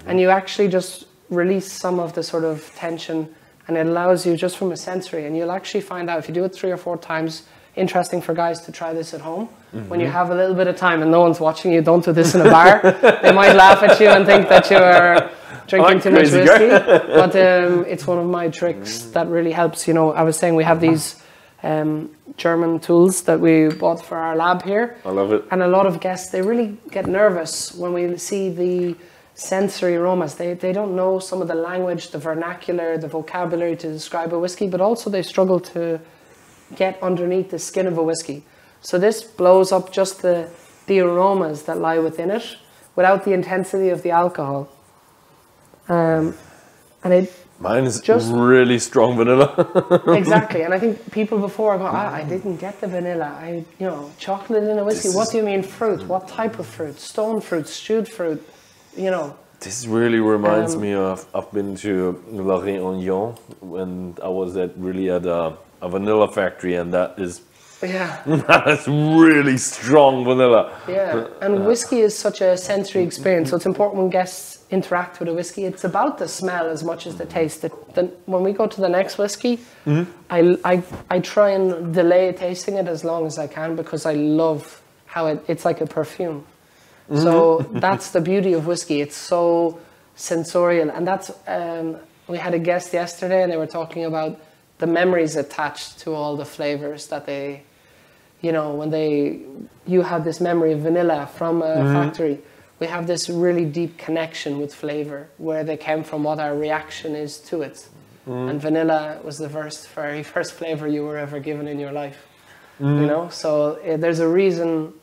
And you actually just release some of the sort of tension, and it allows you just from a sensory. And you'll actually find out if you do it 3 or 4 times, interesting for guys to try this at home. When you have a little bit of time and no one's watching you, don't do this in a bar. They might laugh at you and think that you are drinking too much whiskey. But it's one of my tricks that really helps. You know, I was saying we have these German tools that we bought for our lab here. I love it. And a lot of guests, they really get nervous when we see the sensory aromas. They don't know some of the language, the vernacular, the vocabulary to describe a whiskey, but also they struggle to get underneath the skin of a whiskey. So this blows up just the aromas that lie within it without the intensity of the alcohol. And it Mine is just really strong vanilla. Exactly, and I think people before go, I didn't get the vanilla. Chocolate in a whiskey. What do you mean fruit? What type of fruit? Stone fruit, stewed fruit, This really reminds me of, I've been to La Réunion when I was at a vanilla factory, and that is that's really strong vanilla. Yeah, and whiskey is such a sensory experience, so it's important when guests interact with a whiskey. It's about the smell as much as the taste. When we go to the next whiskey, I try and delay tasting it as long as I can because I love how it's like a perfume. So that's the beauty of whiskey. It's so sensorial, and that's we had a guest yesterday, and they were talking about the memories attached to all the flavors that they, when you have this memory of vanilla from a factory. We have this really deep connection with flavor, where they came from, what our reaction is to it. And vanilla was the very first flavor you were ever given in your life. So there's a reason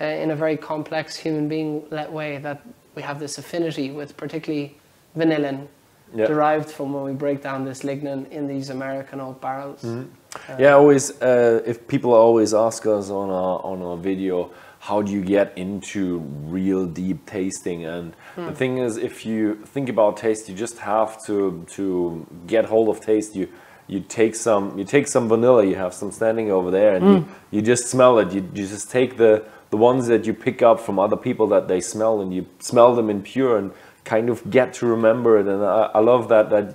in a very complex human being way that we have this affinity with particularly vanillin, derived from when we break down this lignin in these American oak barrels. Always. If people always ask us on a video, how do you get into real deep tasting? And the thing is, if you think about taste, you just have to get hold of taste. You take some vanilla, you have some standing over there, and you just smell it. You just take the ones that you pick up from other people that they smell, and you smell them in pure, and kind of get to remember it. And I love that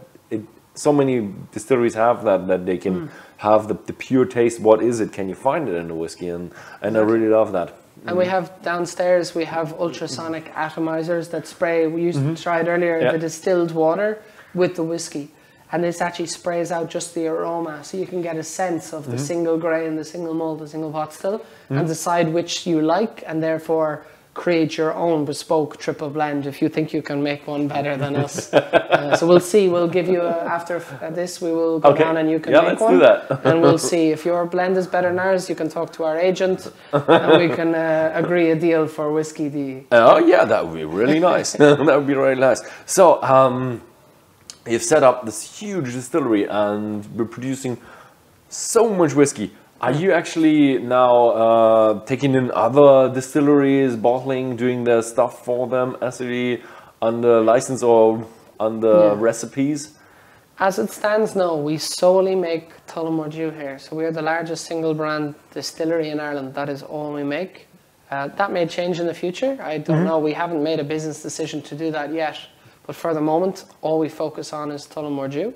so many distilleries have that they can have the pure taste. What is it? Can you find it in the whiskey? And I really love that. And we have downstairs, we have ultrasonic atomizers that spray. We used to try it earlier, the distilled water with the whiskey. And this actually sprays out just the aroma. So you can get a sense of the single grain, the single malt, the single pot still, and decide which you like, and therefore create your own bespoke triple blend if you think you can make one better than us. So we'll see. We'll give you, after this, we will go down and you can make one. Let's do that. And we'll see if your blend is better than ours. You can talk to our agent and we can agree a deal for whiskey. Oh yeah, that would be really nice. That would be really nice. So you've set up this huge distillery and we're producing so much whiskey. Are you actually now taking in other distilleries, bottling, doing the stuff for them, actually under license or under recipes? As it stands now, we solely make Tullamore D.E.W here. So we are the largest single brand distillery in Ireland. That is all we make. That may change in the future. I don't know. We haven't made a business decision to do that yet. But for the moment, all we focus on is Tullamore D.E.W.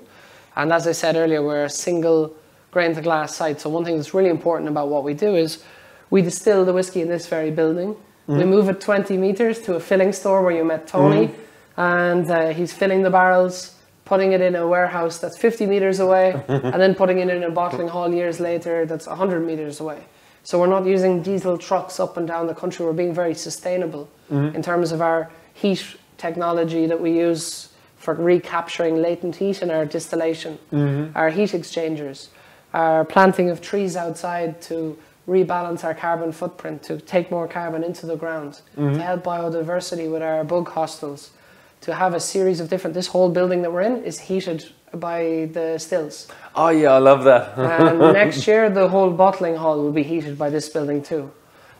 And as I said earlier, we're a single grain to glass site. So one thing that's really important about what we do is we distill the whiskey in this very building. We move it 20 meters to a filling store where you met Tony, and he's filling the barrels, putting it in a warehouse that's 50 meters away, and then putting it in a bottling hall years later that's 100 meters away. So we're not using diesel trucks up and down the country. We're being very sustainable in terms of our heat technology that we use for recapturing latent heat in our distillation, our heat exchangers, our planting of trees outside to rebalance our carbon footprint, to take more carbon into the ground, to help biodiversity with our bug hostels, to have a series of different... This whole building that we're in is heated by the stills. Oh yeah, I love that. And next year, the whole bottling hall will be heated by this building too.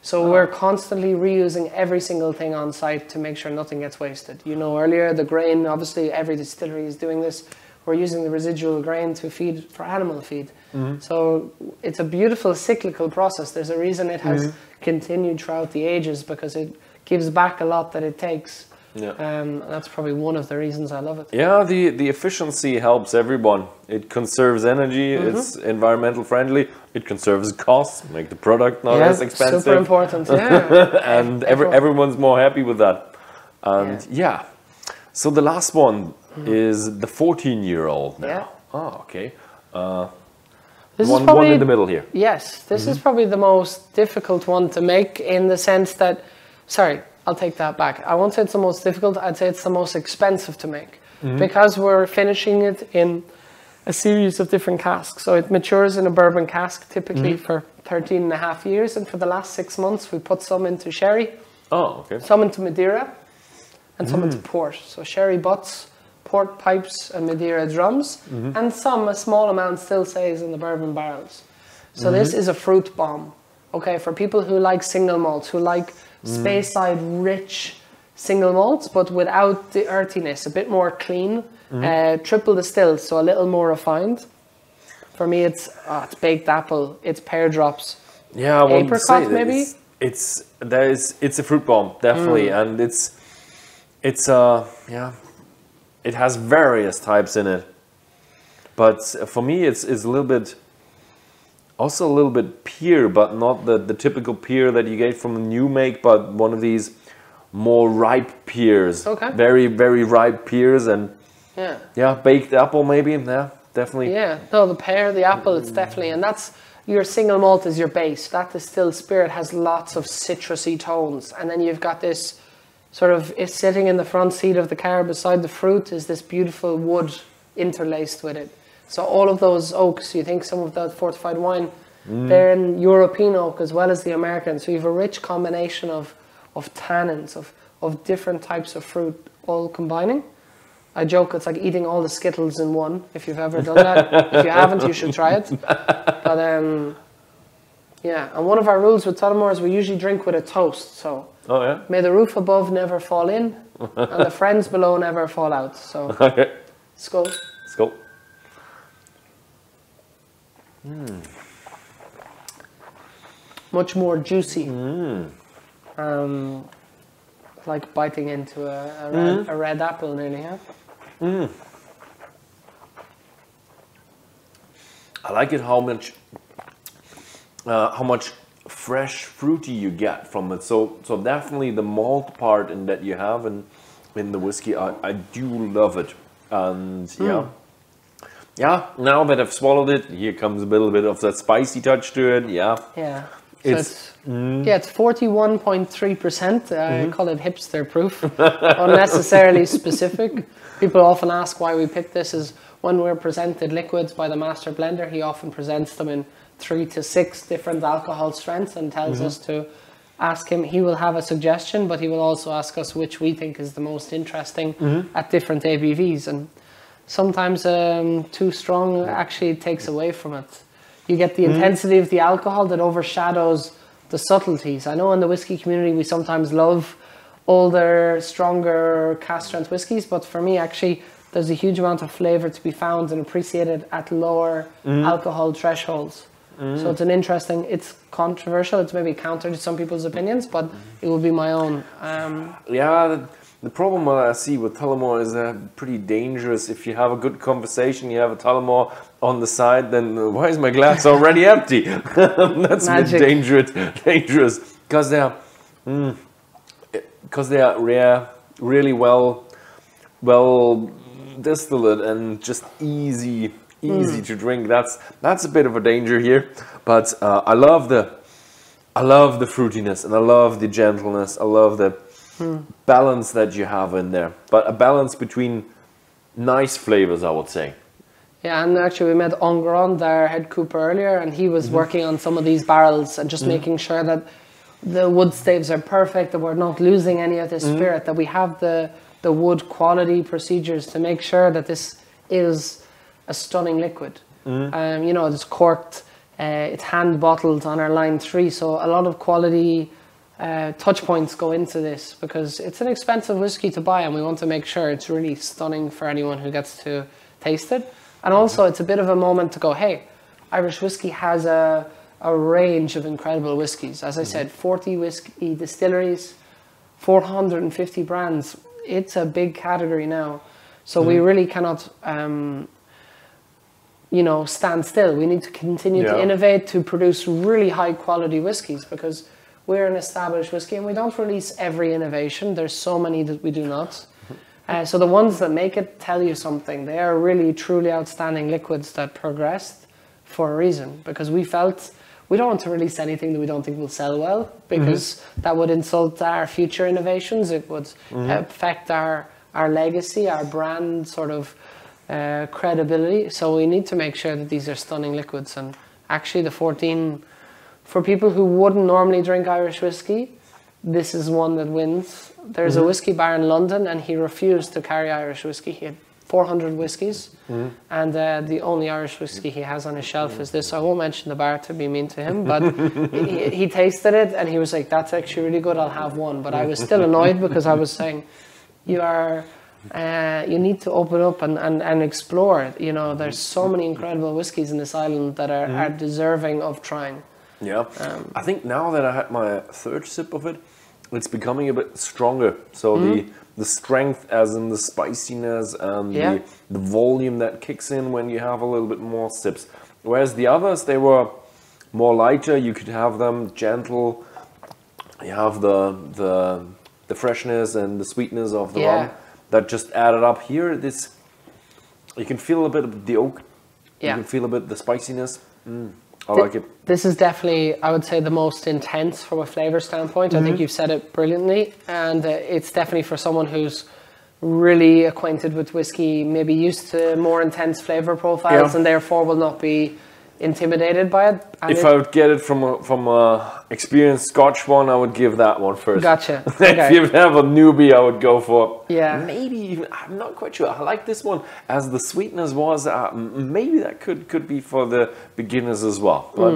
So we're constantly reusing every single thing on site to make sure nothing gets wasted. You know, earlier, the grain, obviously every distillery is doing this. We're using the residual grain to feed for animal feed. So it's a beautiful cyclical process. There's a reason it has continued throughout the ages, because it gives back a lot that it takes. That's probably one of the reasons I love it. Yeah, the efficiency helps everyone. It conserves energy, it's environmental friendly, it conserves costs, make the product not as expensive. Super important, and everyone's more happy with that. And so the last one is the 14-year-old now. Oh, okay. This one, is probably, one in the middle here. Yes, this is probably the most difficult one to make, in the sense that, sorry, I'll take that back. I won't say it's the most difficult, I'd say it's the most expensive to make. Because we're finishing it in a series of different casks. So it matures in a bourbon cask, typically for 13 and a half years. And for the last 6 months, we put some into sherry, some into Madeira, and some into port. So sherry butts, port pipes, and Madeira drums. And a small amount still stays in the bourbon barrels. So this is a fruit bomb. Okay, for people who like single malts, who like Speyside rich single malts, but without the earthiness, a bit more clean, triple distilled, so a little more refined. For me, it's baked apple, it's pear drops, apricot maybe. It's a fruit bomb, definitely, and it has various types in it. But for me, it's a little bit. Also a little bit pear, but not the typical pear that you get from a new make, but one of these more ripe pears. Okay. Very, very ripe pears, and baked apple maybe. Yeah, definitely. Yeah, no, the pear, the apple, it's definitely, and that's your single malt is your base. That distilled spirit has lots of citrusy tones, and then you've got this sort of, it's sitting in the front seat of the car beside the fruit is this beautiful wood interlaced with it. So all of those oaks, you think some of that fortified wine, they're in European oak as well as the American. So you have a rich combination of tannins, of different types of fruit all combining. I joke it's like eating all the Skittles in one, if you've ever done that. If you haven't, you should try it. But and one of our rules with Tullamore is we usually drink with a toast. So may the roof above never fall in, and the friends below never fall out. So skull. Skull. Much more juicy. like biting into a red apple nearly, yeah? I like it how much fresh fruity you get from it. So definitely the malt part in that you have in the whiskey, I do love it. And yeah, now that I've swallowed it, here comes a little bit of that spicy touch to it. Yeah. So it's 41.3%. I call it hipster proof, unnecessarily specific. People often ask why we pick this. Is when we're presented liquids by the master blender, he often presents them in 3 to 6 different alcohol strengths and tells us to ask him. He will have a suggestion, but he will also ask us which we think is the most interesting at different ABVs. And sometimes too strong actually takes away from it. You get the intensity of the alcohol that overshadows the subtleties. I know in the whiskey community we sometimes love older, stronger cask strength whiskies, but for me actually there's a huge amount of flavour to be found and appreciated at lower alcohol thresholds. So it's it's controversial, it's maybe counter to some people's opinions, but it will be my own. The problem I see with Tullamore is pretty dangerous. If you have a good conversation, you have a Tullamore on the side, then why is my glass already empty? That's a bit dangerous. Because they are rare, really well distilled and just easy to drink. That's a bit of a danger here. But I love the fruitiness, and I love the gentleness. I love the balance that you have in there, but a balance between nice flavors, I would say. Yeah, and actually we met Ongrand, our head cooper, earlier, and he was working on some of these barrels and just making sure that the wood staves are perfect, that we're not losing any of the spirit, that we have the wood quality procedures to make sure that this is a stunning liquid. You know, it's corked, it's hand bottled on our line 3, so a lot of quality touch points go into this, because it's an expensive whiskey to buy and we want to make sure it's really stunning for anyone who gets to taste it. And also it's a bit of a moment to go, hey, Irish whiskey has a range of incredible whiskies. As I said, 40 whiskey distilleries, 450 brands. It's a big category now. So we really cannot you know, stand still. We need to continue to innovate, to produce really high quality whiskies, because we're an established whiskey and we don't release every innovation. There's so many that we do not. So the ones that make it tell you something. They are really, truly outstanding liquids that progressed for a reason, because we felt we don't want to release anything that we don't think will sell well, because that would insult our future innovations. It would affect our legacy, our brand sort of credibility. So we need to make sure that these are stunning liquids. And actually the 14, for people who wouldn't normally drink Irish whiskey, this is one that wins. There's a whiskey bar in London and he refused to carry Irish whiskey. He had 400 whiskies and the only Irish whiskey he has on his shelf is this. I won't mention the bar to be mean to him, but he tasted it and he was like, that's actually really good, I'll have one. But I was still annoyed because I was saying, you need to open up and explore. You know, there's so many incredible whiskies in this island that are deserving of trying. Yeah, I think now that I had my third sip of it, it's becoming a bit stronger. So the strength, as in the spiciness and the volume that kicks in when you have a little bit more sips. Whereas the others, they were more lighter. You could have them gentle. You have the freshness and the sweetness of the rum that just added up. Here, this you can feel a bit of the oak. You can feel a bit the spiciness. I like it. This is definitely, I would say, the most intense from a flavour standpoint. I think you've said it brilliantly. And it's definitely for someone who's really acquainted with whiskey, maybe used to more intense flavour profiles and therefore will not be intimidated by it. And if I would get it from a experienced Scotch one, I would give that one first. Gotcha. If you have a newbie, I would go for maybe even, I'm not quite sure. I like this one as the sweetness was. Maybe that could be for the beginners as well. But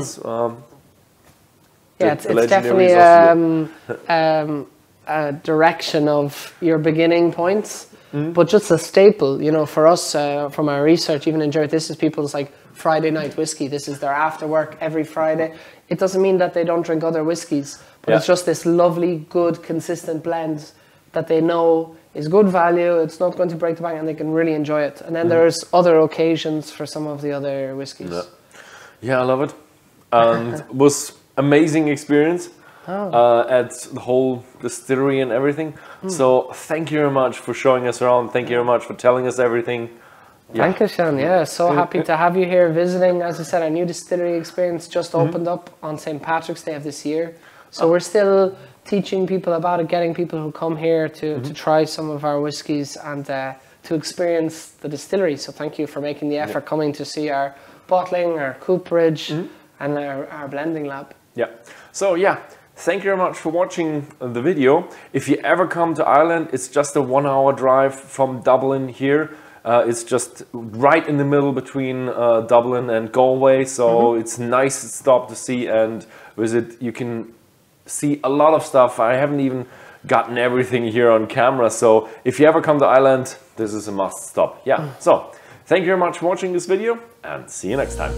it's definitely a direction of your beginning points, but just a staple. You know, for us from our research, even in Jahr, this is people's like Friday night whiskey. This is their after work every Friday. It doesn't mean that they don't drink other whiskies, but it's just this lovely, good, consistent blend that they know is good value, it's not going to break the bank, and they can really enjoy it. And then there's other occasions for some of the other whiskies. Yeah, I love it. And it was amazing experience at the whole distillery and everything. So thank you very much for showing us around. Thank you very much for telling us everything. Thank you, Sean. Yeah, so happy to have you here visiting. As I said, our new distillery experience just opened up on St. Patrick's Day of this year. So we're still teaching people about it, getting people who come here to try some of our whiskies and to experience the distillery. So thank you for making the effort coming to see our bottling, our cooperage, and our blending lab. Yeah. So yeah, thank you very much for watching the video. If you ever come to Ireland, it's just a 1 hour drive from Dublin here. It's just right in the middle between Dublin and Galway, so it's a nice stop to see and visit. You can see a lot of stuff. I haven't even gotten everything here on camera, so if you ever come to Ireland, this is a must stop. Yeah, so thank you very much for watching this video and see you next time.